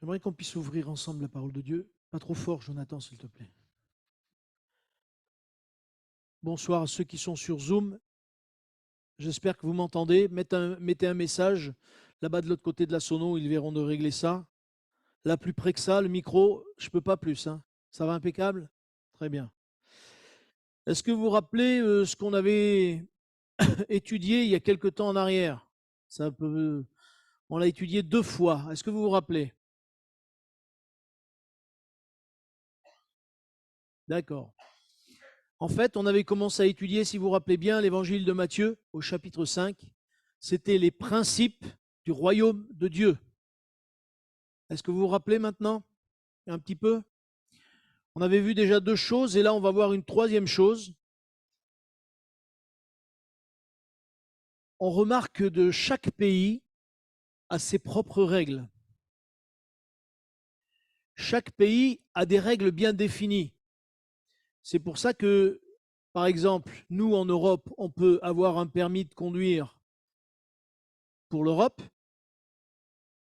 J'aimerais qu'on puisse ouvrir ensemble la parole de Dieu. Pas trop fort, Jonathan, s'il te plaît. Bonsoir à ceux qui sont sur Zoom. J'espère que vous m'entendez. Mettez un message. Là-bas de l'autre côté de la sono, ils verront de régler ça. Là, plus près que ça, le micro, je ne peux pas plus. Hein. Ça va impeccable? Très bien. Est-ce que vous vous rappelez ce qu'on avait étudié il y a quelque temps en arrière? On l'a étudié 2 fois. Est-ce que vous vous rappelez? D'accord. En fait, on avait commencé à étudier, si vous vous rappelez bien, l'évangile de Matthieu au chapitre 5. C'était les principes du royaume de Dieu. Est-ce que vous vous rappelez maintenant un petit peu? On avait vu déjà 2 choses et là, on va voir une troisième chose. On remarque que de chaque pays a ses propres règles. Chaque pays a des règles bien définies. C'est pour ça que, par exemple, nous, en Europe, on peut avoir un permis de conduire pour l'Europe,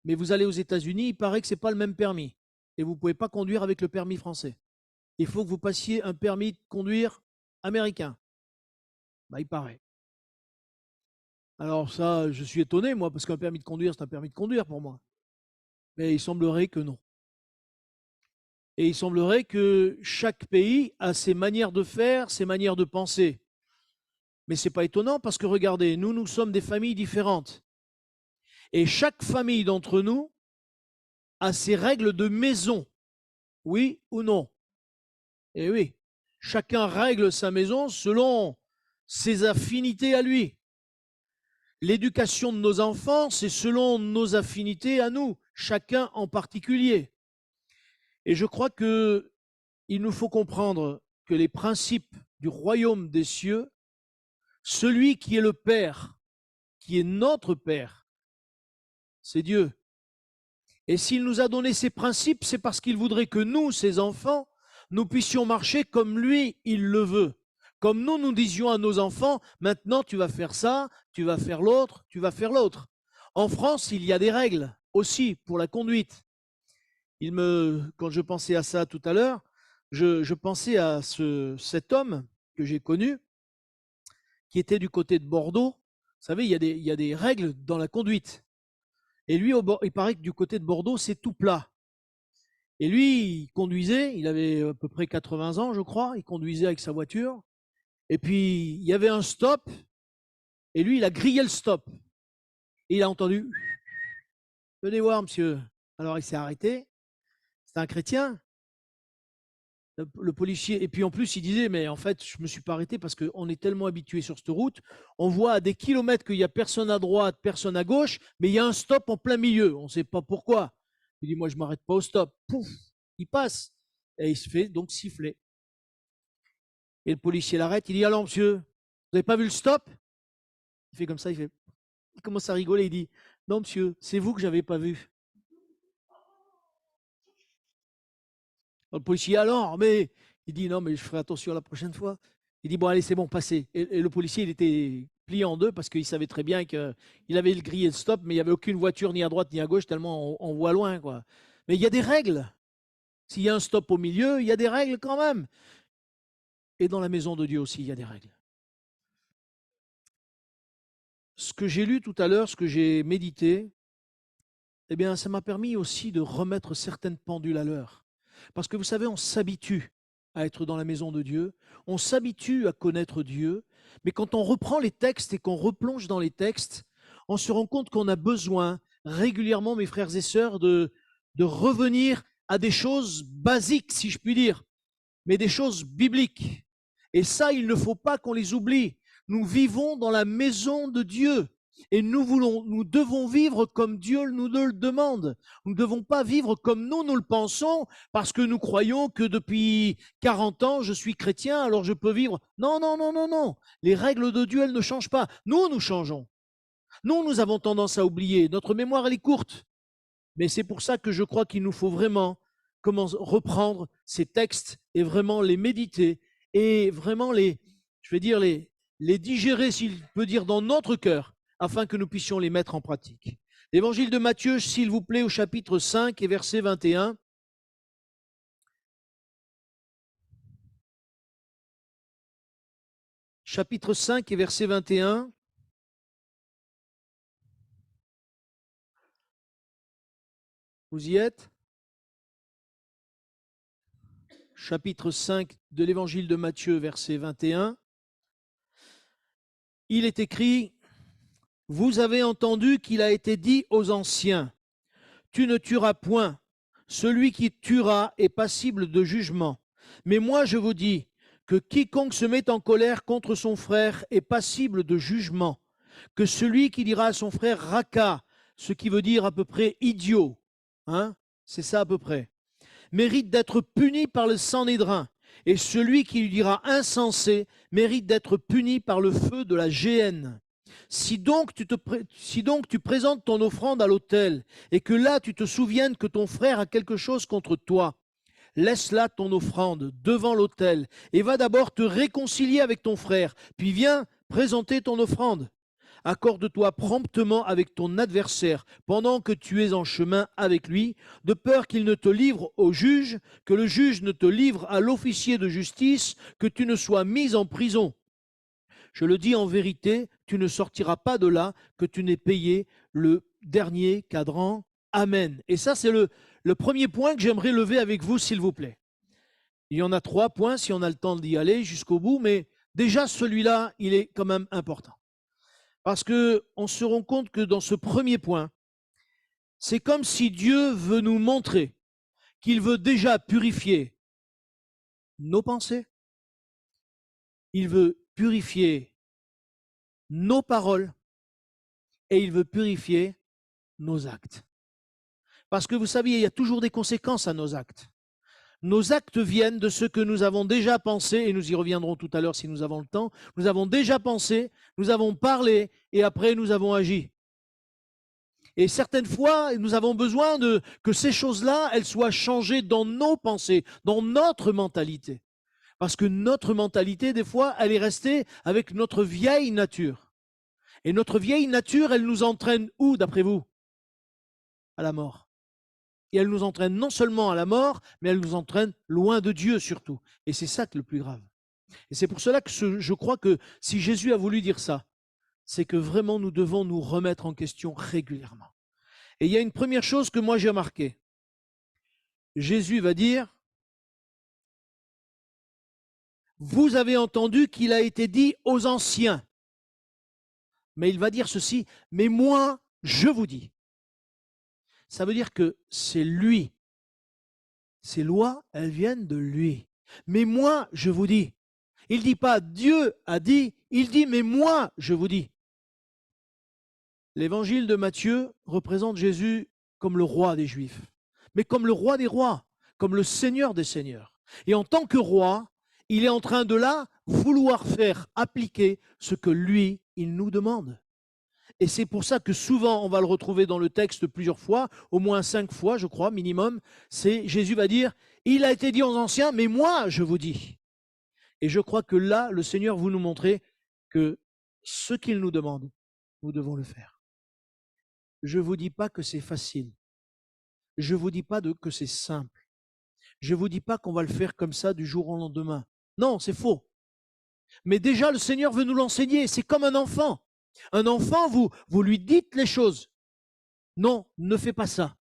mais vous allez aux États-Unis, il paraît que ce n'est pas le même permis. Et vous ne pouvez pas conduire avec le permis français. Il faut que vous passiez un permis de conduire américain. Bah, il paraît. Alors ça, je suis étonné, moi, parce qu'un permis de conduire, c'est un permis de conduire pour moi. Mais il semblerait que non. Et il semblerait que chaque pays a ses manières de faire, ses manières de penser. Mais ce n'est pas étonnant parce que regardez, nous sommes des familles différentes. Et chaque famille d'entre nous a ses règles de maison, oui ou non. Et oui, chacun règle sa maison selon ses affinités à lui. L'éducation de nos enfants, c'est selon nos affinités à nous, chacun en particulier. Et je crois qu'il nous faut comprendre que les principes du royaume des cieux, celui qui est le Père, qui est notre Père, c'est Dieu. Et s'il nous a donné ces principes, c'est parce qu'il voudrait que nous, ses enfants, nous puissions marcher comme lui, il le veut. Comme nous disions à nos enfants, maintenant tu vas faire ça, tu vas faire l'autre, tu vas faire l'autre. En France, il y a des règles aussi pour la conduite. Quand je pensais à ça tout à l'heure, je pensais à cet homme que j'ai connu, qui était du côté de Bordeaux. Vous savez, il y a des règles dans la conduite. Et lui, il paraît que du côté de Bordeaux, c'est tout plat. Et lui, il conduisait, il avait à peu près 80 ans, je crois, il conduisait avec sa voiture. Et puis, il y avait un stop, et lui, il a grillé le stop. Et il a entendu, venez voir, monsieur. Alors, il s'est arrêté. C'est un chrétien, le policier. Et puis, en plus, il disait, mais en fait, je ne me suis pas arrêté parce qu'on est tellement habitué sur cette route. On voit à des kilomètres qu'il n'y a personne à droite, personne à gauche, mais il y a un stop en plein milieu. On ne sait pas pourquoi. Il dit, moi, je ne m'arrête pas au stop. Pouf, il passe. Et il se fait donc siffler. Et le policier l'arrête, il dit, alors monsieur, vous n'avez pas vu le stop? Il fait comme ça, il commence à rigoler, il dit, non monsieur, c'est vous que j'avais pas vu. Alors, le policier, alors, mais il dit, non mais je ferai attention la prochaine fois. Il dit, bon allez, c'est bon, passez. Et le policier, il était plié en deux parce qu'il savait très bien qu'il avait le grillé de stop, mais il n'y avait aucune voiture ni à droite ni à gauche, tellement on voit loin, quoi. Mais il y a des règles. S'il y a un stop au milieu, il y a des règles quand même. Et dans la maison de Dieu aussi, il y a des règles. Ce que j'ai lu tout à l'heure, ce que j'ai médité, eh bien, ça m'a permis aussi de remettre certaines pendules à l'heure. Parce que vous savez, on s'habitue à être dans la maison de Dieu, on s'habitue à connaître Dieu, mais quand on reprend les textes et qu'on replonge dans les textes, on se rend compte qu'on a besoin régulièrement, mes frères et sœurs, de revenir à des choses basiques, si je puis dire, mais des choses bibliques. Et ça, il ne faut pas qu'on les oublie. Nous vivons dans la maison de Dieu. Et nous devons vivre comme Dieu nous le demande. Nous ne devons pas vivre comme nous le pensons, parce que nous croyons que depuis 40 ans, je suis chrétien, alors je peux vivre. Non, non, non, non, non. Les règles de Dieu, elles ne changent pas. Nous changeons. Nous avons tendance à oublier. Notre mémoire, elle est courte. Mais c'est pour ça que je crois qu'il nous faut vraiment reprendre ces textes et vraiment les méditer et vraiment les digérer, s'il peut dire, dans notre cœur, afin que nous puissions les mettre en pratique. Évangile de Matthieu, s'il vous plaît, au chapitre 5 et verset 21. Chapitre 5 et verset 21. Vous y êtes? Chapitre 5 de l'évangile de Matthieu, verset 21. Il est écrit: Vous avez entendu qu'il a été dit aux anciens, tu ne tueras point. Celui qui tuera est passible de jugement. Mais moi je vous dis que quiconque se met en colère contre son frère est passible de jugement. Que celui qui dira à son frère raca, ce qui veut dire à peu près idiot, hein, c'est ça à peu près, mérite d'être puni par le Sanhédrin. Et celui qui lui dira insensé mérite d'être puni par le feu de la géhenne. Si donc tu présentes ton offrande à l'autel et que là tu te souviennes que ton frère a quelque chose contre toi, laisse là ton offrande devant l'autel et va d'abord te réconcilier avec ton frère, puis viens présenter ton offrande. Accorde-toi promptement avec ton adversaire pendant que tu es en chemin avec lui, de peur qu'il ne te livre au juge, que le juge ne te livre à l'officier de justice, que tu ne sois mis en prison. Je le dis en vérité, tu ne sortiras pas de là que tu n'aies payé le dernier cadran. Amen. Et ça, c'est le premier point que j'aimerais lever avec vous, s'il vous plaît. Il y en a 3 points, si on a le temps d'y aller jusqu'au bout, mais déjà, celui-là, il est quand même important. Parce qu'on se rend compte que dans ce premier point, c'est comme si Dieu veut nous montrer qu'il veut déjà purifier nos pensées, il veut purifier nos paroles et il veut purifier nos actes. Parce que vous savez, il y a toujours des conséquences à nos actes. Nos actes viennent de ce que nous avons déjà pensé, et nous y reviendrons tout à l'heure si nous avons le temps. Nous avons déjà pensé, nous avons parlé, et après nous avons agi. Et certaines fois, nous avons besoin que ces choses-là, elles soient changées dans nos pensées, dans notre mentalité. Parce que notre mentalité, des fois, elle est restée avec notre vieille nature. Et notre vieille nature, elle nous entraîne où, d'après vous? À la mort. Et elle nous entraîne non seulement à la mort, mais elle nous entraîne loin de Dieu surtout. Et c'est ça qui est le plus grave. Et c'est pour cela que je crois que si Jésus a voulu dire ça, c'est que vraiment nous devons nous remettre en question régulièrement. Et il y a une première chose que moi j'ai remarquée. Jésus va dire, vous avez entendu qu'il a été dit aux anciens. Mais il va dire ceci, mais moi, je vous dis. Ça veut dire que c'est lui. Ces lois, elles viennent de lui. Mais moi, je vous dis. Il ne dit pas Dieu a dit, il dit mais moi, je vous dis. L'évangile de Matthieu représente Jésus comme le roi des Juifs, mais comme le roi des rois, comme le Seigneur des seigneurs. Et en tant que roi, il est en train de là vouloir faire appliquer ce que lui, il nous demande. Et c'est pour ça que souvent, on va le retrouver dans le texte plusieurs fois, au moins 5 fois, je crois, minimum, c'est Jésus va dire, il a été dit aux anciens, mais moi, je vous dis. Et je crois que là, le Seigneur veut nous montrer que ce qu'il nous demande, nous devons le faire. Je ne vous dis pas que c'est facile. Je ne vous dis pas que c'est simple. Je ne vous dis pas qu'on va le faire comme ça du jour au lendemain. Non, c'est faux. Mais déjà, le Seigneur veut nous l'enseigner. C'est comme un enfant. Un enfant, vous lui dites les choses. Non, ne fais pas ça.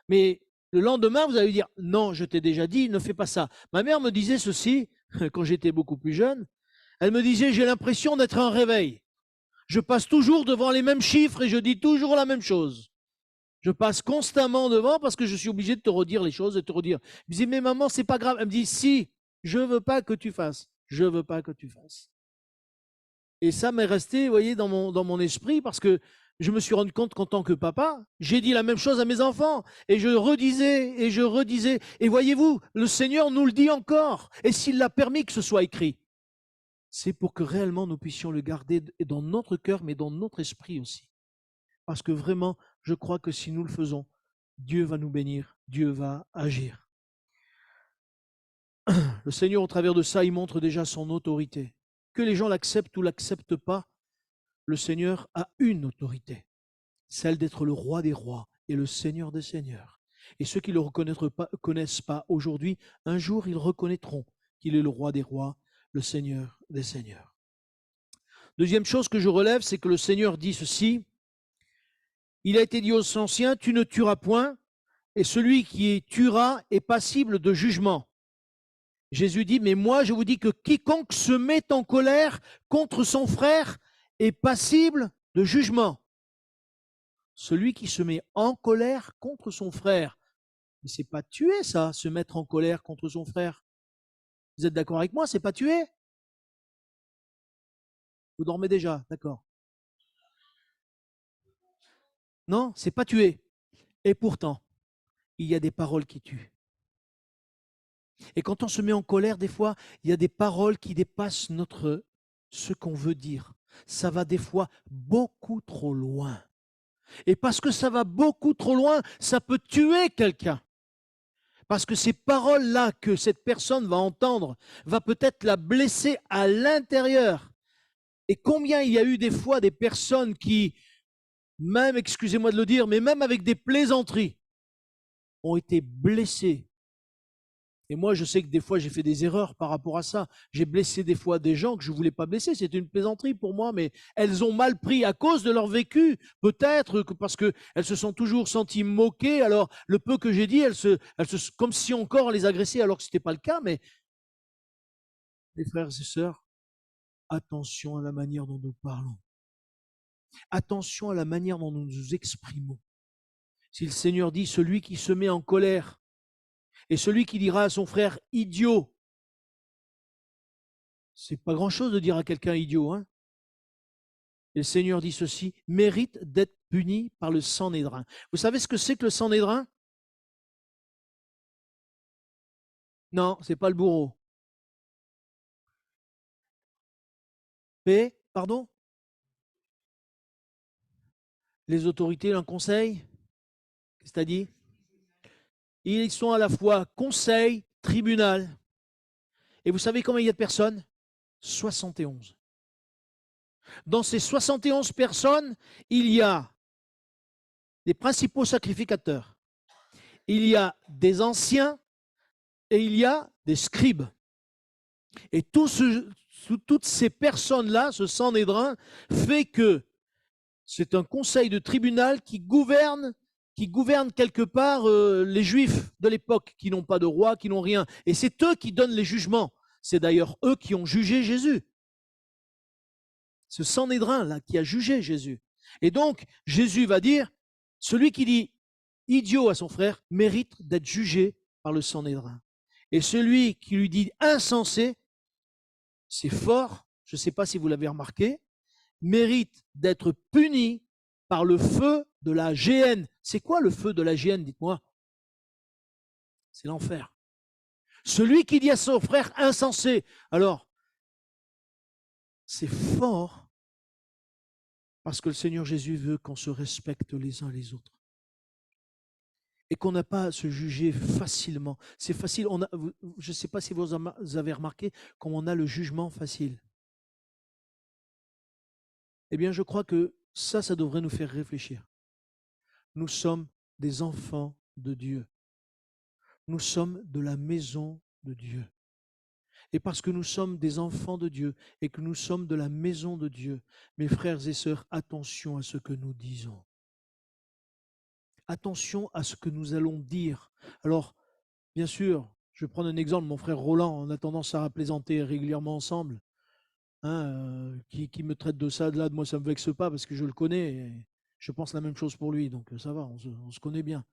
Mais le lendemain, vous allez lui dire, non, je t'ai déjà dit, ne fais pas ça. Ma mère me disait ceci, quand j'étais beaucoup plus jeune. Elle me disait, j'ai l'impression d'être un réveil. Je passe toujours devant les mêmes chiffres et je dis toujours la même chose. Je passe constamment devant parce que je suis obligé de te redire les choses, de te redire. Je me disais, mais maman, c'est pas grave. Elle me dit, si, je veux pas que tu fasses. Je veux pas que tu fasses. Et ça m'est resté, vous voyez, dans mon esprit parce que je me suis rendu compte qu'en tant que papa, j'ai dit la même chose à mes enfants. Et je redisais, et je redisais. Et voyez-vous, le Seigneur nous le dit encore. Et s'il l'a permis que ce soit écrit, c'est pour que réellement nous puissions le garder dans notre cœur, mais dans notre esprit aussi. Parce que vraiment, je crois que si nous le faisons, Dieu va nous bénir, Dieu va agir. Le Seigneur, au travers de ça, il montre déjà son autorité. Que les gens l'acceptent ou l'acceptent pas, le Seigneur a une autorité. celle d'être le roi des rois et le seigneur des seigneurs. Et ceux qui ne le connaissent pas aujourd'hui, un jour ils reconnaîtront qu'il est le roi des rois, le seigneur des seigneurs. Deuxième chose que je relève, c'est que le Seigneur dit ceci: il a été dit aux anciens, tu ne tueras point, et celui qui tuera est passible de jugement. Jésus dit, mais moi je vous dis que quiconque se met en colère contre son frère est passible de jugement. Celui qui se met en colère contre son frère, mais c'est pas tuer ça, se mettre en colère contre son frère. Vous êtes d'accord avec moi, c'est pas tuer? Vous dormez déjà, d'accord. Non, c'est pas tuer. Et pourtant, il y a des paroles qui tuent. Et quand on se met en colère, des fois, il y a des paroles qui dépassent ce qu'on veut dire. Ça va des fois beaucoup trop loin. Et parce que ça va beaucoup trop loin, ça peut tuer quelqu'un. Parce que ces paroles-là que cette personne va entendre va peut-être la blesser à l'intérieur. Et combien il y a eu des fois des personnes qui, même, excusez-moi de le dire, mais même avec des plaisanteries, ont été blessées. Et moi, je sais que des fois, j'ai fait des erreurs par rapport à ça. J'ai blessé des fois des gens que je ne voulais pas blesser. C'était une plaisanterie pour moi, mais elles ont mal pris à cause de leur vécu. Peut-être que parce qu'elles se sont toujours senties moquées. Alors, le peu que j'ai dit, comme si encore on les agressait alors que ce n'était pas le cas. Mais mes frères et sœurs, attention à la manière dont nous parlons. Attention à la manière dont nous nous exprimons. Si le Seigneur dit, celui qui se met en colère et celui qui dira à son frère idiot, c'est pas grand-chose de dire à quelqu'un idiot, hein. Et le Seigneur dit ceci, mérite d'être puni par le Sanhédrin. Vous savez ce que c'est que le Sanhédrin? Non, c'est pas le bourreau. Pardon? Les autorités, un conseil? Qu'est-ce que tu as dit? Ils sont à la fois conseil, tribunal. Et vous savez combien il y a de personnes? 71. Dans ces 71 personnes, il y a les principaux sacrificateurs, il y a des anciens et il y a des scribes. Et toutes ces personnes-là, ce Sanhédrin, fait que c'est un conseil de tribunal qui gouverne quelque part les Juifs de l'époque, qui n'ont pas de roi, qui n'ont rien. Et c'est eux qui donnent les jugements. C'est d'ailleurs eux qui ont jugé Jésus. Ce Sanhédrin-là qui a jugé Jésus. Et donc, Jésus va dire, celui qui dit idiot à son frère mérite d'être jugé par le Sanhédrin. Et celui qui lui dit insensé, c'est fort, je ne sais pas si vous l'avez remarqué, mérite d'être puni par le feu de la géhenne. C'est quoi le feu de la géhenne, dites-moi? C'est l'enfer. Celui qui dit à son frère insensé, alors, c'est fort parce que le Seigneur Jésus veut qu'on se respecte les uns les autres. Et qu'on n'a pas à se juger facilement. C'est facile. Je ne sais pas si vous avez remarqué comme on a le jugement facile. Eh bien, je crois que ça devrait nous faire réfléchir. Nous sommes des enfants de Dieu. Nous sommes de la maison de Dieu. Et parce que nous sommes des enfants de Dieu et que nous sommes de la maison de Dieu, mes frères et sœurs, attention à ce que nous disons. Attention à ce que nous allons dire. Alors, bien sûr, je vais prendre un exemple. Mon frère Roland, on a tendance à plaisanter régulièrement ensemble. Qui me traite de ça, de là, de moi, ça ne me vexe pas parce que je le connais. Et je pense la même chose pour lui. Donc, ça va, on se connaît bien.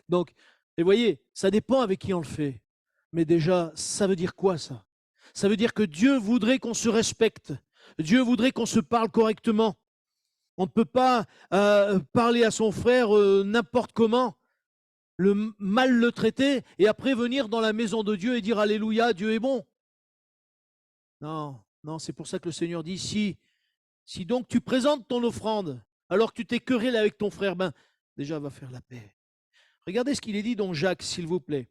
Donc, et voyez, ça dépend avec qui on le fait. Mais déjà, ça veut dire quoi ça? Ça veut dire que Dieu voudrait qu'on se respecte. Dieu voudrait qu'on se parle correctement. On ne peut pas parler à son frère n'importe comment, mal le traiter et après venir dans la maison de Dieu et dire Alléluia, Dieu est bon. Non, non, c'est pour ça que le Seigneur dit, si donc tu présentes ton offrande alors que tu t'es querellé avec ton frère, ben déjà va faire la paix. Regardez ce qu'il est dit dans Jacques, s'il vous plaît.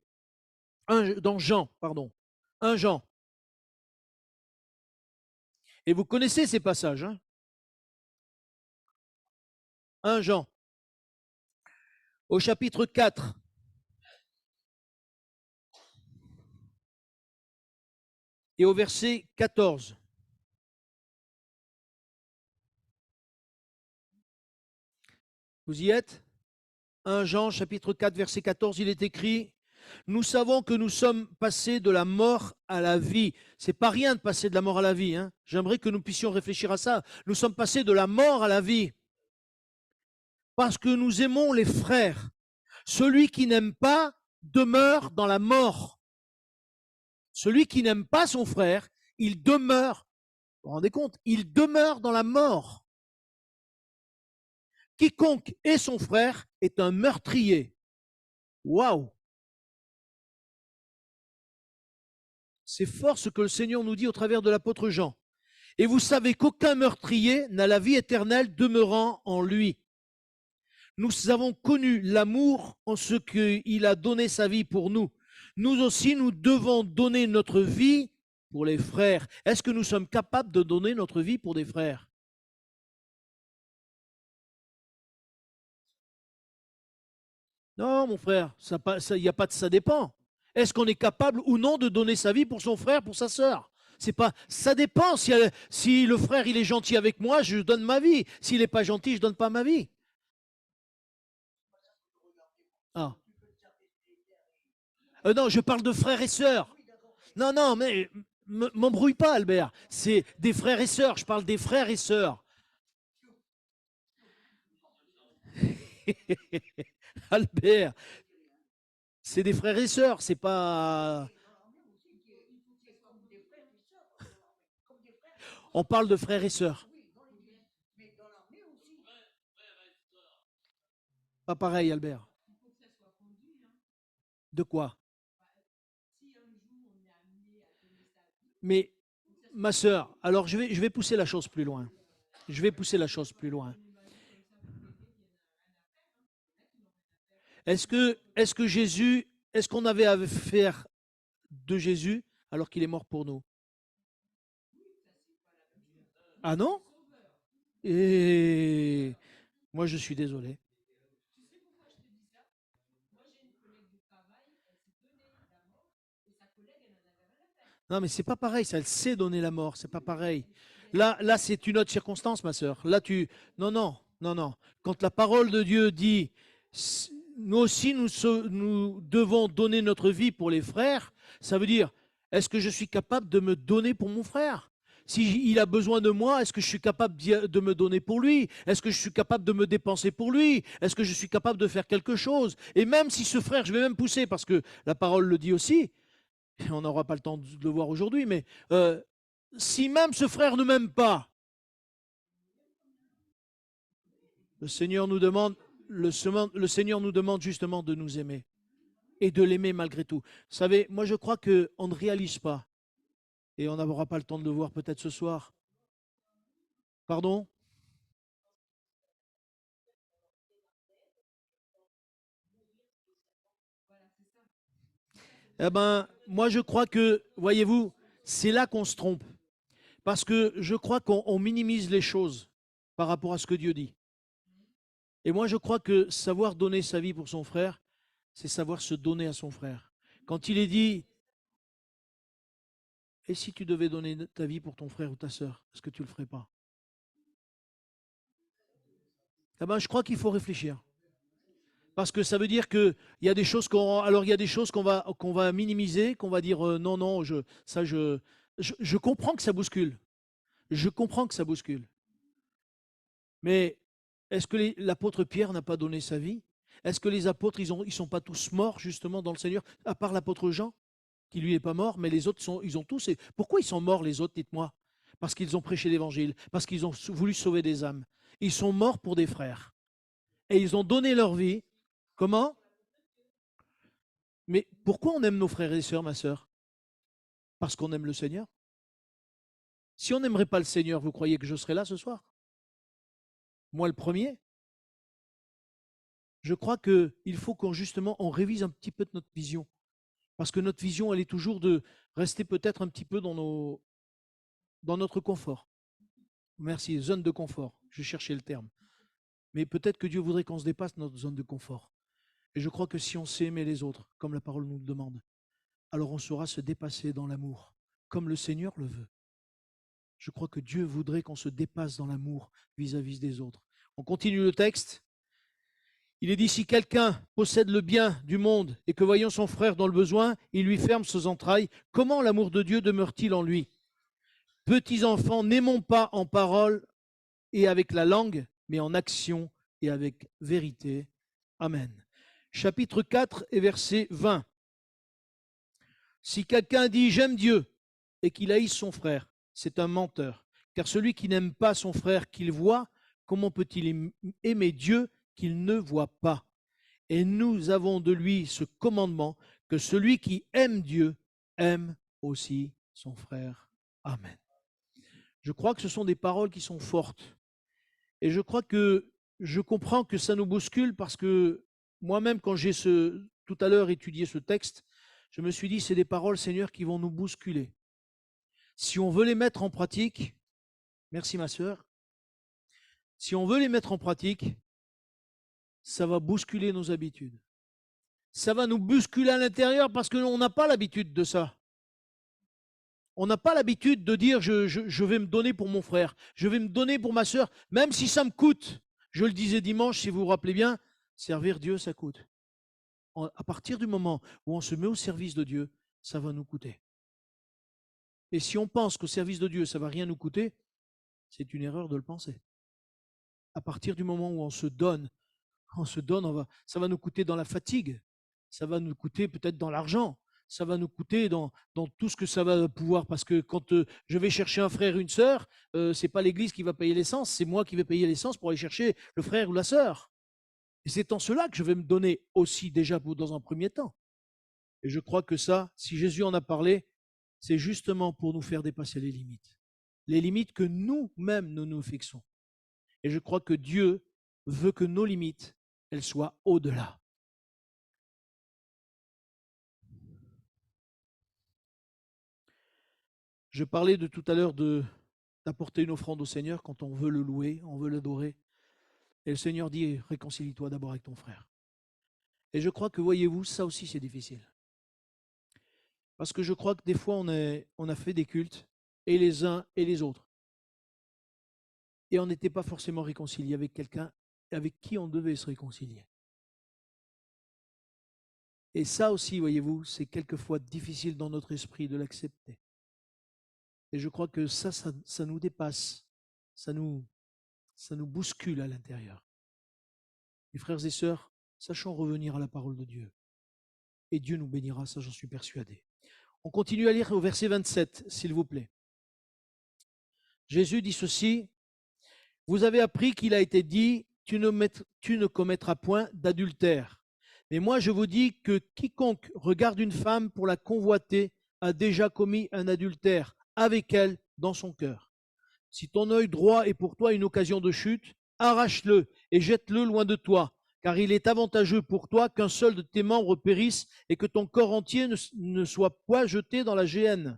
Dans Jean, pardon. 1 Jean. Et vous connaissez ces passages, hein? 1 Jean, au chapitre 4. Et au verset 14. Vous y êtes? 1 Jean, chapitre 4, verset 14, il est écrit: nous savons que nous sommes passés de la mort à la vie. C'est pas rien de passer de la mort à la vie, hein. J'aimerais que nous puissions réfléchir à ça. Nous sommes passés de la mort à la vie parce que nous aimons les frères. Celui qui n'aime pas demeure dans la mort. Celui qui n'aime pas son frère, il demeure, vous vous rendez compte, il demeure dans la mort. Quiconque est son frère est un meurtrier. Waouh! C'est fort ce que le Seigneur nous dit au travers de l'apôtre Jean. Et vous savez qu'aucun meurtrier n'a la vie éternelle demeurant en lui. Nous avons connu l'amour en ce qu'il a donné sa vie pour nous. Nous aussi, nous devons donner notre vie pour les frères. Est-ce que nous sommes capables de donner notre vie pour des frères? Non, mon frère, y a pas de ça dépend. Est-ce qu'on est capable ou non de donner sa vie pour son frère, pour sa sœur? C'est pas, ça dépend. Si le frère il est gentil avec moi, je donne ma vie. S'il n'est pas gentil, je donne pas ma vie. Ah. Non, je parle de frères et sœurs. Non, non, mais m'embrouille pas, Albert. C'est des frères et sœurs. Je parle des frères et sœurs. Albert, c'est des frères et sœurs. C'est pas. On parle de frères et sœurs. Pas pareil, Albert. De quoi? Mais ma sœur, alors je vais pousser la chose plus loin. Je vais pousser la chose plus loin. Est-ce que Jésus, est-ce qu'on avait à faire de Jésus alors qu'il est mort pour nous? Ah non? Et moi, je suis désolé. Non, mais c'est pas pareil, ça, elle sait donner la mort, c'est pas pareil. Là, c'est une autre circonstance, ma sœur. Là, non, non, non, non. Quand la parole de Dieu dit, nous aussi, nous devons donner notre vie pour les frères, ça veut dire, est-ce que je suis capable de me donner pour mon frère? S'il a besoin de moi, est-ce que je suis capable de me donner pour lui? Est-ce que je suis capable de me dépenser pour lui? Est-ce que je suis capable de faire quelque chose? Et même si ce frère, je vais même pousser, parce que la parole le dit aussi, on n'aura pas le temps de le voir aujourd'hui, mais si même ce frère ne m'aime pas, le Seigneur nous demande, le Seigneur nous demande justement de nous aimer et de l'aimer malgré tout. Vous savez, moi je crois qu'on ne réalise pas, et on n'aura pas le temps de le voir peut-être ce soir. Pardon? Eh ben, moi je crois que, voyez-vous, c'est là qu'on se trompe. Parce que je crois qu'on minimise les choses par rapport à ce que Dieu dit. Et moi je crois que savoir donner sa vie pour son frère, c'est savoir se donner à son frère. Quand il est dit, et si tu devais donner ta vie pour ton frère ou ta sœur, est-ce que tu ne le ferais pas? Eh ben, je crois qu'il faut réfléchir. Parce que ça veut dire qu'il y a des choses il y a des choses qu'on va minimiser, qu'on va dire non, non, je comprends que ça bouscule. Je comprends que ça bouscule. Mais est-ce que l'apôtre Pierre n'a pas donné sa vie? Est-ce que les apôtres, ils sont pas tous morts justement dans le Seigneur, à part l'apôtre Jean, qui lui n'est pas mort, mais les autres ils ont tous. Pourquoi ils sont morts les autres, dites-moi? Parce qu'ils ont prêché l'évangile, parce qu'ils ont voulu sauver des âmes. Ils sont morts pour des frères. Et ils ont donné leur vie. Comment? Mais pourquoi on aime nos frères et sœurs, ma sœur? Parce qu'on aime le Seigneur. Si on n'aimerait pas le Seigneur, vous croyez que je serais là ce soir? Moi le premier. Je crois qu'il faut qu'on justement on révise un petit peu notre vision. Parce que notre vision, elle est toujours de rester peut-être un petit peu dans notre confort. Merci, zone de confort. Je cherchais le terme. Mais peut-être que Dieu voudrait qu'on se dépasse notre zone de confort. Et je crois que si on sait aimer les autres, comme la parole nous le demande, alors on saura se dépasser dans l'amour, comme le Seigneur le veut. Je crois que Dieu voudrait qu'on se dépasse dans l'amour vis-à-vis des autres. On continue le texte. Il est dit, si quelqu'un possède le bien du monde et que voyant son frère dans le besoin, il lui ferme ses entrailles, comment l'amour de Dieu demeure-t-il en lui? Petits enfants, n'aimons pas en parole et avec la langue, mais en action et avec vérité. Amen. Chapitre 4 et verset 20. Si quelqu'un dit j'aime Dieu et qu'il haïsse son frère, c'est un menteur. Car celui qui n'aime pas son frère qu'il voit, comment peut-il aimer Dieu qu'il ne voit pas? Et nous avons de lui ce commandement, que celui qui aime Dieu aime aussi son frère. Amen. Je crois que ce sont des paroles qui sont fortes. Et je crois que je comprends que ça nous bouscule parce que moi-même, quand j'ai tout à l'heure étudié ce texte, je me suis dit, c'est des paroles, Seigneur, qui vont nous bousculer. Si on veut les mettre en pratique, merci ma sœur, si on veut les mettre en pratique, ça va bousculer nos habitudes. Ça va nous bousculer à l'intérieur parce qu'on n'a pas l'habitude de ça. On n'a pas l'habitude de dire je vais me donner pour mon frère, je vais me donner pour ma sœur, même si ça me coûte. Je le disais dimanche, si vous vous rappelez bien, servir Dieu, ça coûte. À partir du moment où on se met au service de Dieu, ça va nous coûter. Et si on pense qu'au service de Dieu, ça ne va rien nous coûter, c'est une erreur de le penser. À partir du moment où on se donne, ça va nous coûter dans la fatigue, ça va nous coûter peut-être dans l'argent, ça va nous coûter dans tout ce que ça va pouvoir, parce que quand je vais chercher un frère, une sœur, c'est pas l'Église qui va payer l'essence, c'est moi qui vais payer l'essence pour aller chercher le frère ou la sœur. Et c'est en cela que je vais me donner aussi déjà dans un premier temps. Et je crois que ça, si Jésus en a parlé, c'est justement pour nous faire dépasser les limites que nous-mêmes nous nous fixons. Et je crois que Dieu veut que nos limites, elles soient au-delà. Je parlais de tout à l'heure d'apporter une offrande au Seigneur quand on veut le louer, on veut l'adorer. Et le Seigneur dit, réconcilie-toi d'abord avec ton frère. Et je crois que, voyez-vous, ça aussi c'est difficile. Parce que je crois que des fois on a fait des cultes, et les uns et les autres. Et on n'était pas forcément réconcilié avec quelqu'un avec qui on devait se réconcilier. Et ça aussi, voyez-vous, c'est quelquefois difficile dans notre esprit de l'accepter. Et je crois que ça nous dépasse, ça nous bouscule à l'intérieur. Les frères et sœurs, sachons revenir à la parole de Dieu. Et Dieu nous bénira, ça j'en suis persuadé. On continue à lire au verset 27, s'il vous plaît. Jésus dit ceci, « Vous avez appris qu'il a été dit, tu ne commettras point d'adultère. Mais moi je vous dis que quiconque regarde une femme pour la convoiter a déjà commis un adultère avec elle dans son cœur. Si ton œil droit est pour toi une occasion de chute, arrache-le et jette-le loin de toi, car il est avantageux pour toi qu'un seul de tes membres périsse et que ton corps entier ne soit point jeté dans la géhenne.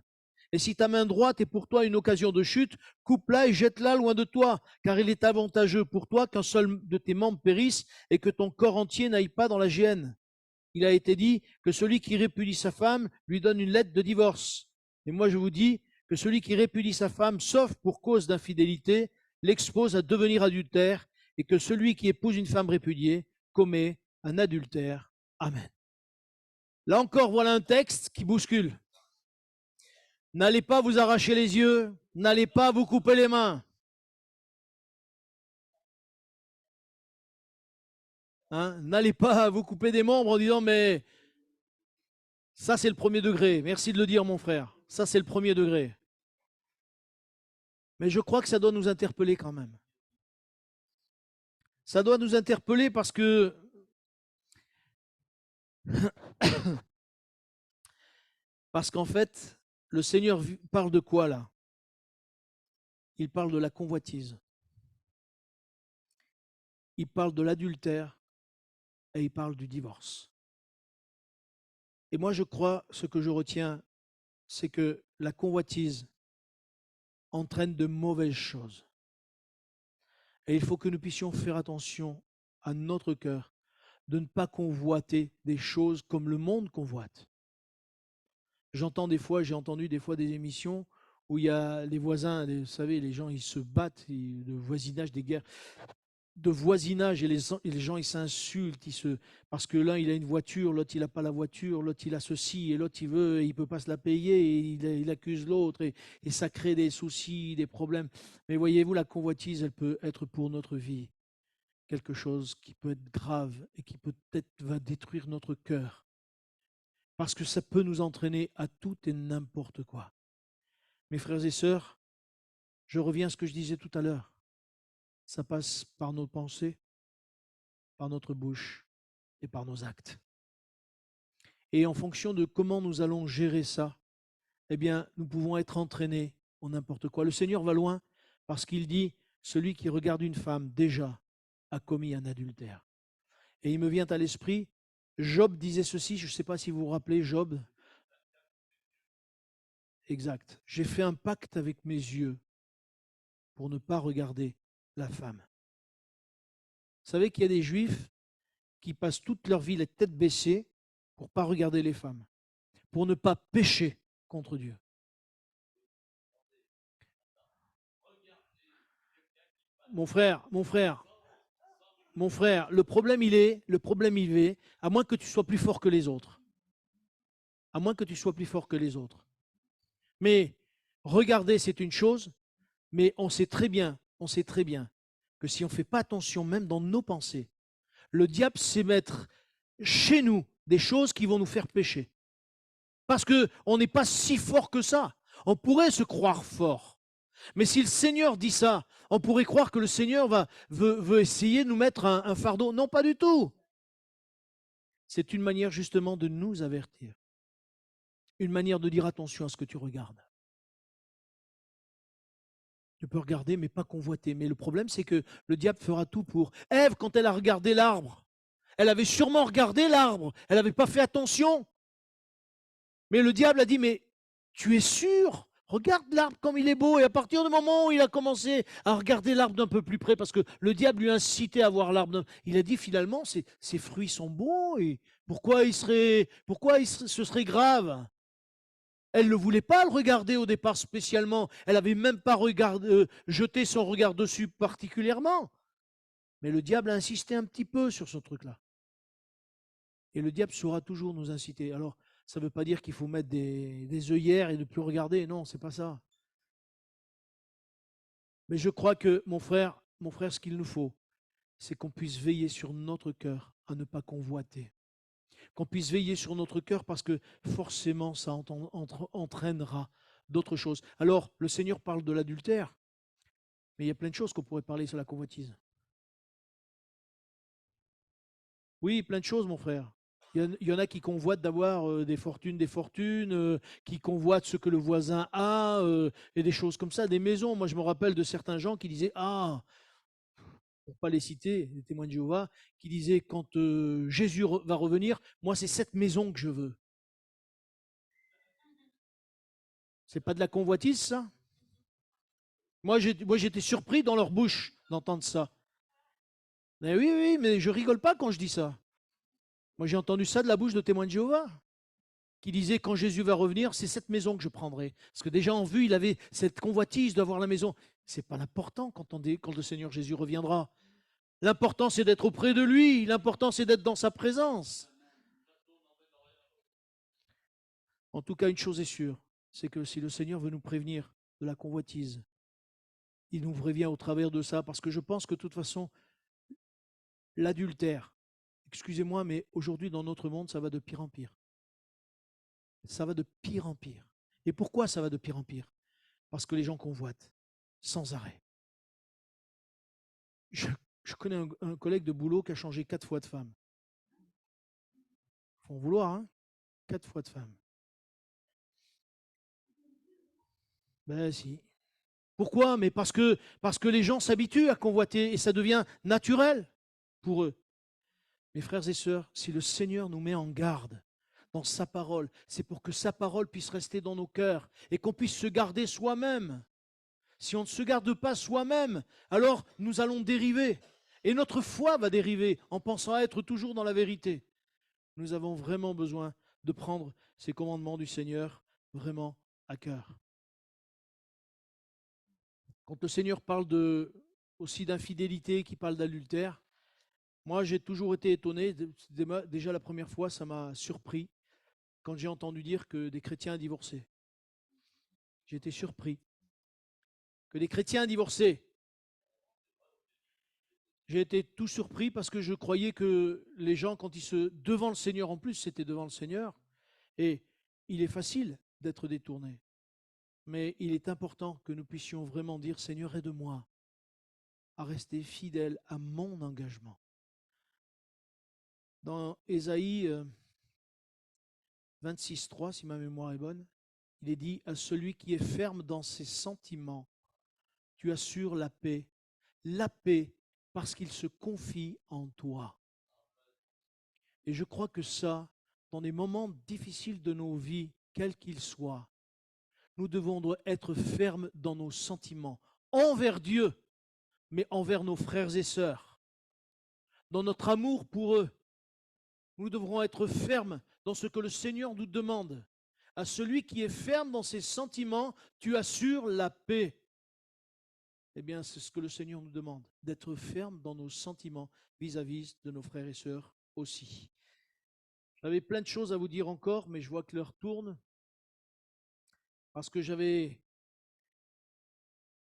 Et si ta main droite est pour toi une occasion de chute, coupe-la et jette-la loin de toi, car il est avantageux pour toi qu'un seul de tes membres périsse et que ton corps entier n'aille pas dans la géhenne. Il a été dit que celui qui répudie sa femme lui donne une lettre de divorce. Et moi je vous dis que celui qui répudie sa femme, sauf pour cause d'infidélité, l'expose à devenir adultère, et que celui qui épouse une femme répudiée commet un adultère. Amen. Là encore, voilà un texte qui bouscule. N'allez pas vous arracher les yeux, n'allez pas vous couper les mains. Hein, n'allez pas vous couper des membres en disant mais ça c'est le premier degré. Merci de le dire mon frère. Ça c'est le premier degré. Mais je crois que ça doit nous interpeller quand même. Ça doit nous interpeller parce que parce qu'en fait, le Seigneur parle de quoi là? Il parle de la convoitise. Il parle de l'adultère et il parle du divorce. Et moi je crois, ce que je retiens, c'est que la convoitise entraîne de mauvaises choses. Et il faut que nous puissions faire attention à notre cœur, de ne pas convoiter des choses comme le monde convoite. J'ai entendu des fois des émissions où il y a les voisins, vous savez, les gens, ils se battent, de voisinage, des guerres de voisinage, et les gens, ils s'insultent, parce que l'un, il a une voiture, l'autre, il n'a pas la voiture, l'autre, il a ceci, et l'autre, il ne peut pas se la payer, et il accuse l'autre, et ça crée des soucis, des problèmes. Mais voyez-vous, la convoitise, elle peut être pour notre vie quelque chose qui peut être grave et qui peut-être va détruire notre cœur, parce que ça peut nous entraîner à tout et n'importe quoi. Mes frères et sœurs, je reviens à ce que je disais tout à l'heure. Ça passe par nos pensées, par notre bouche et par nos actes. Et en fonction de comment nous allons gérer ça, eh bien, nous pouvons être entraînés en n'importe quoi. Le Seigneur va loin parce qu'il dit, celui qui regarde une femme déjà a commis un adultère. Et il me vient à l'esprit, Job disait ceci, je ne sais pas si vous vous rappelez Job. Exact. J'ai fait un pacte avec mes yeux pour ne pas regarder la femme. Vous savez qu'il y a des Juifs qui passent toute leur vie les têtes baissées pour ne pas regarder les femmes, pour ne pas pécher contre Dieu. Mon frère, le problème il est, à moins que tu sois plus fort que les autres, à moins que tu sois plus fort que les autres. Mais regarder, c'est une chose, mais on sait très bien que si on ne fait pas attention, même dans nos pensées, le diable sait mettre chez nous des choses qui vont nous faire pécher. Parce qu'on n'est pas si fort que ça. On pourrait se croire fort. Mais si le Seigneur dit ça, on pourrait croire que le Seigneur veut essayer de nous mettre un fardeau. Non, pas du tout. C'est une manière justement de nous avertir. Une manière de dire attention à ce que tu regardes. Tu peux regarder, mais pas convoiter. Mais le problème, c'est que le diable fera tout pour. Ève, quand elle a regardé l'arbre, elle avait sûrement regardé l'arbre. Elle n'avait pas fait attention. Mais le diable a dit, mais tu es sûr? Regarde l'arbre comme il est beau. Et à partir du moment où il a commencé à regarder l'arbre d'un peu plus près, parce que le diable lui a incité à voir l'arbre, il a dit finalement, ces fruits sont beaux. Et pourquoi ce serait grave? Elle ne voulait pas le regarder au départ spécialement. Elle n'avait même pas jeté son regard dessus particulièrement. Mais le diable a insisté un petit peu sur ce truc-là. Et le diable saura toujours nous inciter. Alors, ça ne veut pas dire qu'il faut mettre des œillères et ne plus regarder. Non, c'est pas ça. Mais je crois que, mon frère, ce qu'il nous faut, c'est qu'on puisse veiller sur notre cœur à ne pas convoiter. Qu'on puisse veiller sur notre cœur parce que forcément, ça entraînera d'autres choses. Alors, le Seigneur parle de l'adultère, mais il y a plein de choses qu'on pourrait parler sur la convoitise. Oui, plein de choses, mon frère. Il y en a qui convoitent d'avoir des fortunes, qui convoitent ce que le voisin a, et des choses comme ça, des maisons. Moi, je me rappelle de certains gens qui disaient, ah, pour ne pas les citer, les témoins de Jéhovah, qui disaient, quand Jésus va revenir, moi, c'est cette maison que je veux. C'est pas de la convoitise, ça? Moi, j'étais surpris dans leur bouche d'entendre ça. Mais oui, oui, mais je rigole pas quand je dis ça. Moi, j'ai entendu ça de la bouche de témoins de Jéhovah, qui disait quand Jésus va revenir, c'est cette maison que je prendrai. Parce que déjà en vue, il avait cette convoitise d'avoir la maison. C'est pas l'important quand le Seigneur Jésus reviendra. L'important, c'est d'être auprès de lui. L'important, c'est d'être dans sa présence. En tout cas, une chose est sûre, c'est que si le Seigneur veut nous prévenir de la convoitise, il nous prévient au travers de ça, parce que je pense que de toute façon, l'adultère, excusez-moi, mais aujourd'hui dans notre monde, ça va de pire en pire. Ça va de pire en pire. Et pourquoi ça va de pire en pire? Parce que les gens convoitent sans arrêt. Je connais un collègue de boulot qui a changé 4 fois de femme. Il faut en vouloir, hein? 4 fois de femme. Ben si. Pourquoi? Mais parce que les gens s'habituent à convoiter et ça devient naturel pour eux. Mes frères et sœurs, si le Seigneur nous met en garde dans sa parole, c'est pour que sa parole puisse rester dans nos cœurs et qu'on puisse se garder soi-même. si on ne se garde pas soi-même, alors nous allons dériver. Et notre foi va dériver en pensant être toujours dans la vérité. Nous avons vraiment besoin de prendre ces commandements du Seigneur vraiment à cœur. Quand le Seigneur parle aussi d'infidélité, qu'il parle d'adultère, moi j'ai toujours été étonné. Déjà la première fois, ça m'a surpris quand j'ai entendu dire que des chrétiens divorçaient. J'ai été surpris que des chrétiens divorçaient. J'ai été tout surpris parce que je croyais que les gens, quand ils se... devant le Seigneur en plus, c'était devant le Seigneur. Et il est facile d'être détourné. Mais il est important que nous puissions vraiment dire, Seigneur, aide-moi à rester fidèle à mon engagement. Dans Ésaïe 26,3, si ma mémoire est bonne, il est dit, à celui qui est ferme dans ses sentiments, tu assures la paix parce qu'il se confie en toi. Et je crois que ça, dans les moments difficiles de nos vies, quels qu'ils soient, nous devons être fermes dans nos sentiments, envers Dieu, mais envers nos frères et sœurs, dans notre amour pour eux. Nous devrons être fermes dans ce que le Seigneur nous demande. À celui qui est ferme dans ses sentiments, tu assures la paix. Eh bien, c'est ce que le Seigneur nous demande, d'être ferme dans nos sentiments vis-à-vis de nos frères et sœurs aussi. J'avais plein de choses à vous dire encore, mais je vois que l'heure tourne. Parce que j'avais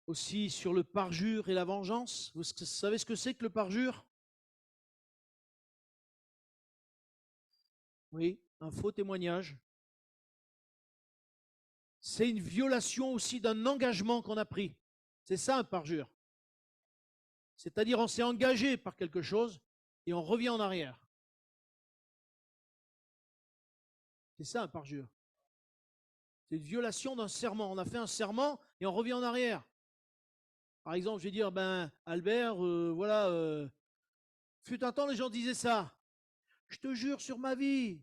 aussi sur le parjure et la vengeance. Vous savez ce que c'est que le parjure? Oui, un faux témoignage. C'est une violation aussi d'un engagement qu'on a pris. C'est ça un parjure. C'est-à-dire on s'est engagé par quelque chose et on revient en arrière. C'est ça un parjure. C'est une violation d'un serment. On a fait un serment et on revient en arrière. Par exemple, je vais dire, ben Albert, voilà, fut un temps les gens disaient ça. Je te jure sur ma vie.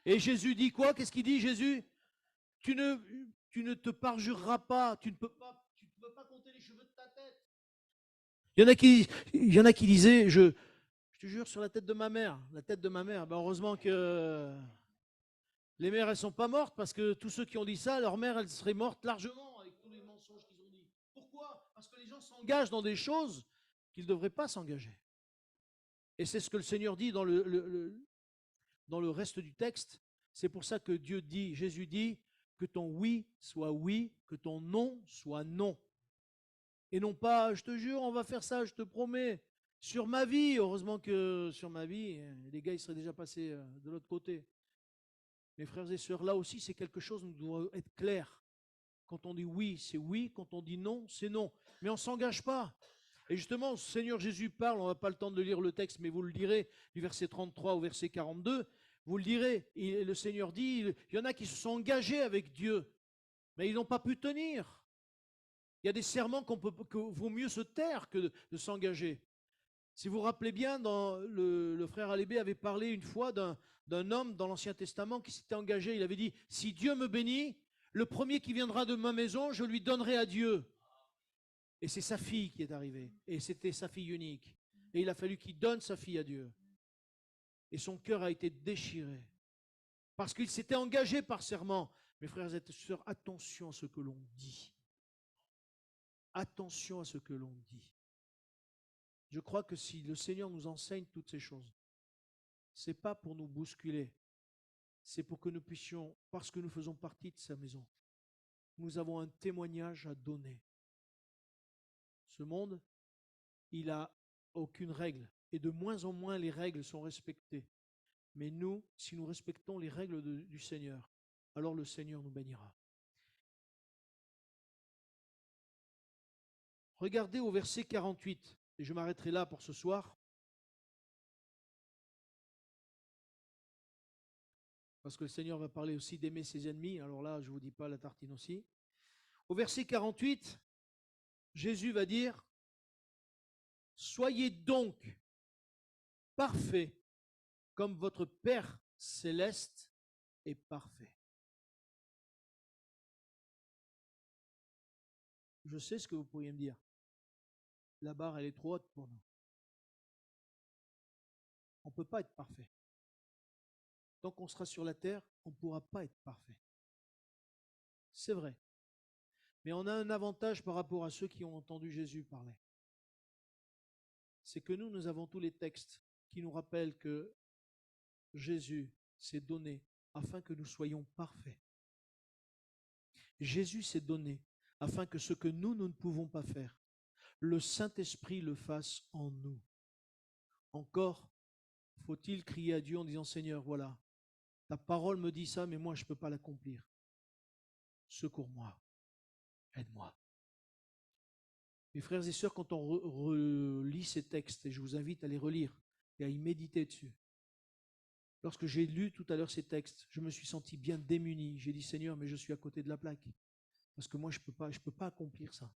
Et Jésus dit quoi? Qu'est-ce qu'il dit Jésus? Tu ne, tu ne te parjureras pas, tu ne peux pas compter les cheveux de ta tête. Il y en a qui disaient, je te jure sur la tête de ma mère, la tête de ma mère. Ben heureusement que les mères, elles ne sont pas mortes parce que tous ceux qui ont dit ça, leur mère, elle serait morte largement avec tous les mensonges qu'ils ont dit. Pourquoi? Parce que les gens s'engagent dans des choses qu'ils ne devraient pas s'engager. Et c'est ce que le Seigneur dit dans le reste du texte. C'est pour ça que Dieu dit, Jésus dit, que ton oui soit oui, que ton non soit non. Et non pas, je te jure, on va faire ça, je te promets. Sur ma vie, heureusement que sur ma vie, les gars, ils seraient déjà passés de l'autre côté. Mes frères et sœurs, là aussi, c'est quelque chose, nous devons être clairs. Quand on dit oui, c'est oui. Quand on dit non, c'est non. Mais on ne s'engage pas. Et justement, le Seigneur Jésus parle, on n'a pas le temps de lire le texte, mais vous le direz, du verset 33 au verset 42, vous le direz, et le Seigneur dit, il y en a qui se sont engagés avec Dieu, mais ils n'ont pas pu tenir. Il y a des serments que vaut mieux se taire que de s'engager. Si vous vous rappelez bien, le frère Alébé avait parlé une fois d'un homme dans l'Ancien Testament qui s'était engagé. Il avait dit, si Dieu me bénit, le premier qui viendra de ma maison, je lui donnerai à Dieu. Et c'est sa fille qui est arrivée. Et c'était sa fille unique. Et il a fallu qu'il donne sa fille à Dieu. Et son cœur a été déchiré. Parce qu'il s'était engagé par serment. Mes frères et sœurs, attention à ce que l'on dit. Attention à ce que l'on dit. Je crois que si le Seigneur nous enseigne toutes ces choses, ce n'est pas pour nous bousculer. C'est pour que nous puissions, parce que nous faisons partie de sa maison, nous avons un témoignage à donner. Ce monde, il n'a aucune règle. Et de moins en moins, les règles sont respectées. Mais nous, si nous respectons les règles du Seigneur, alors le Seigneur nous bénira. Regardez au verset 48, et je m'arrêterai là pour ce soir, parce que le Seigneur va parler aussi d'aimer ses ennemis, alors là, je ne vous dis pas la tartine aussi. Au verset 48, Jésus va dire, « Soyez donc parfaits comme votre Père céleste est parfait. » je sais ce que vous pourriez me dire. La barre, elle est trop haute pour nous. On ne peut pas être parfait. Tant qu'on sera sur la terre, on ne pourra pas être parfait. C'est vrai. Mais on a un avantage par rapport à ceux qui ont entendu Jésus parler. C'est que nous avons tous les textes qui nous rappellent que Jésus s'est donné afin que nous soyons parfaits. Jésus s'est donné afin que ce que nous ne pouvons pas faire, le Saint-Esprit le fasse en nous. Encore faut-il crier à Dieu en disant, Seigneur, voilà, ta parole me dit ça, mais moi je ne peux pas l'accomplir. Secours-moi, aide-moi. Mes frères et sœurs, quand on relit ces textes, et je vous invite à les relire et à y méditer dessus, lorsque j'ai lu tout à l'heure ces textes, je me suis senti bien démuni. J'ai dit, Seigneur, mais je suis à côté de la plaque, parce que moi je peux pas accomplir ça.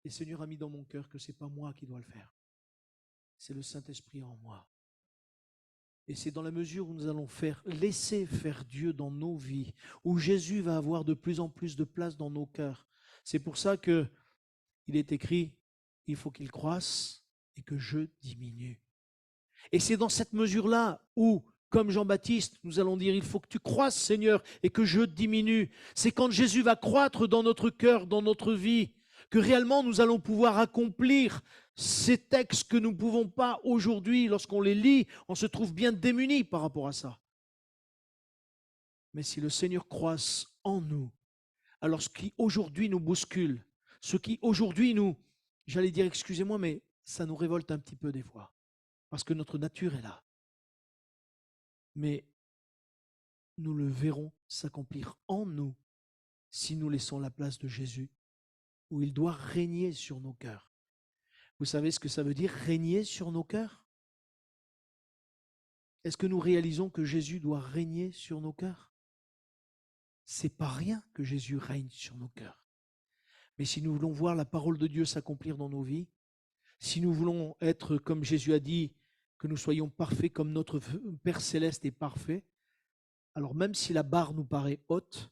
Et le Seigneur a mis dans mon cœur que ce n'est pas moi qui dois le faire. C'est le Saint-Esprit en moi. Et c'est dans la mesure où nous allons laisser faire Dieu dans nos vies, où Jésus va avoir de plus en plus de place dans nos cœurs. C'est pour ça qu'il est écrit, il faut qu'il croisse et que je diminue. Et c'est dans cette mesure-là où, comme Jean-Baptiste, nous allons dire, il faut que tu croisses, Seigneur, et que je diminue. C'est quand Jésus va croître dans notre cœur, dans notre vie, que réellement nous allons pouvoir accomplir ces textes que nous ne pouvons pas aujourd'hui. Lorsqu'on les lit, on se trouve bien démunis par rapport à ça. Mais si le Seigneur croisse en nous, alors ce qui aujourd'hui nous bouscule, ce qui aujourd'hui nous, j'allais dire, excusez-moi, mais ça nous révolte un petit peu des fois, parce que notre nature est là. Mais nous le verrons s'accomplir en nous si nous laissons la place de Jésus, où il doit régner sur nos cœurs. Vous savez ce que ça veut dire, régner sur nos cœurs? Est-ce que nous réalisons que Jésus doit régner sur nos cœurs? C'est pas rien que Jésus règne sur nos cœurs. Mais si nous voulons voir la parole de Dieu s'accomplir dans nos vies, si nous voulons être, comme Jésus a dit, que nous soyons parfaits comme notre Père Céleste est parfait, alors même si la barre nous paraît haute,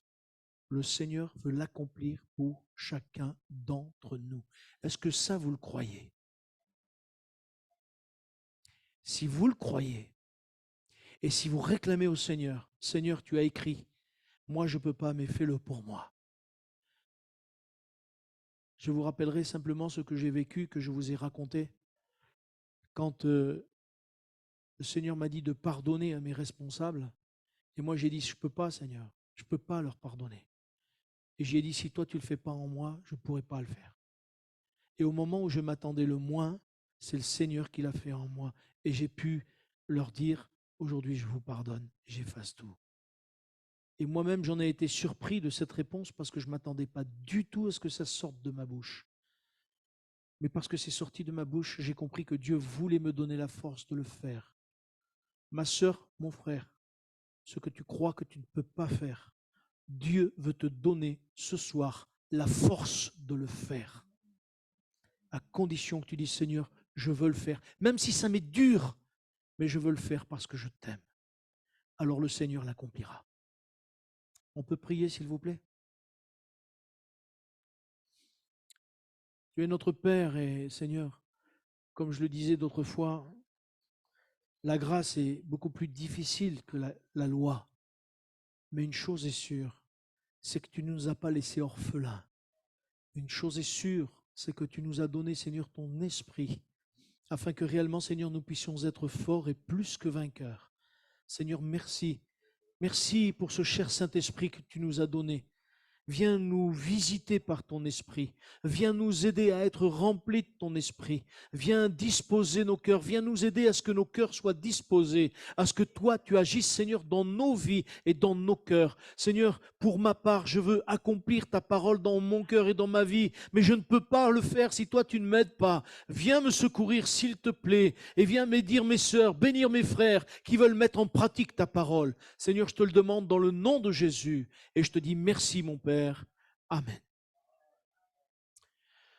le Seigneur veut l'accomplir pour chacun d'entre nous. Est-ce que ça, vous le croyez? Si vous le croyez, et si vous réclamez au Seigneur, Seigneur, tu as écrit, moi je ne peux pas, mais fais-le pour moi. Je vous rappellerai simplement ce que j'ai vécu, que je vous ai raconté. Quand le Seigneur m'a dit de pardonner à mes responsables, et moi j'ai dit, je ne peux pas, Seigneur, je ne peux pas leur pardonner. Et j'ai dit, si toi tu ne le fais pas en moi, je ne pourrai pas le faire. Et au moment où je m'attendais le moins, c'est le Seigneur qui l'a fait en moi. Et j'ai pu leur dire, aujourd'hui je vous pardonne, j'efface tout. Et moi-même j'en ai été surpris de cette réponse parce que je ne m'attendais pas du tout à ce que ça sorte de ma bouche. Mais parce que c'est sorti de ma bouche, j'ai compris que Dieu voulait me donner la force de le faire. Ma sœur, mon frère, ce que tu crois que tu ne peux pas faire, Dieu veut te donner ce soir la force de le faire. À condition que tu dises, Seigneur, je veux le faire. Même si ça m'est dur, mais je veux le faire parce que je t'aime. Alors le Seigneur l'accomplira. On peut prier, s'il vous plaît? Tu es notre Père et Seigneur, comme je le disais d'autres fois, la grâce est beaucoup plus difficile que la loi. Mais une chose est sûre, c'est que tu ne nous as pas laissés orphelins. Une chose est sûre, c'est que tu nous as donné, Seigneur, ton esprit, afin que réellement, Seigneur, nous puissions être forts et plus que vainqueurs. Seigneur, merci. Merci pour ce cher Saint-Esprit que tu nous as donné. Viens nous visiter par ton esprit. Viens nous aider à être remplis de ton esprit. Viens disposer nos cœurs. Viens nous aider à ce que nos cœurs soient disposés, à ce que toi, tu agisses, Seigneur, dans nos vies et dans nos cœurs. Seigneur, pour ma part, je veux accomplir ta parole dans mon cœur et dans ma vie, mais je ne peux pas le faire si toi, tu ne m'aides pas. Viens me secourir, s'il te plaît, et viens bénir mes sœurs, bénir mes frères qui veulent mettre en pratique ta parole. Seigneur, je te le demande dans le nom de Jésus, et je te dis merci, mon Père. Amen.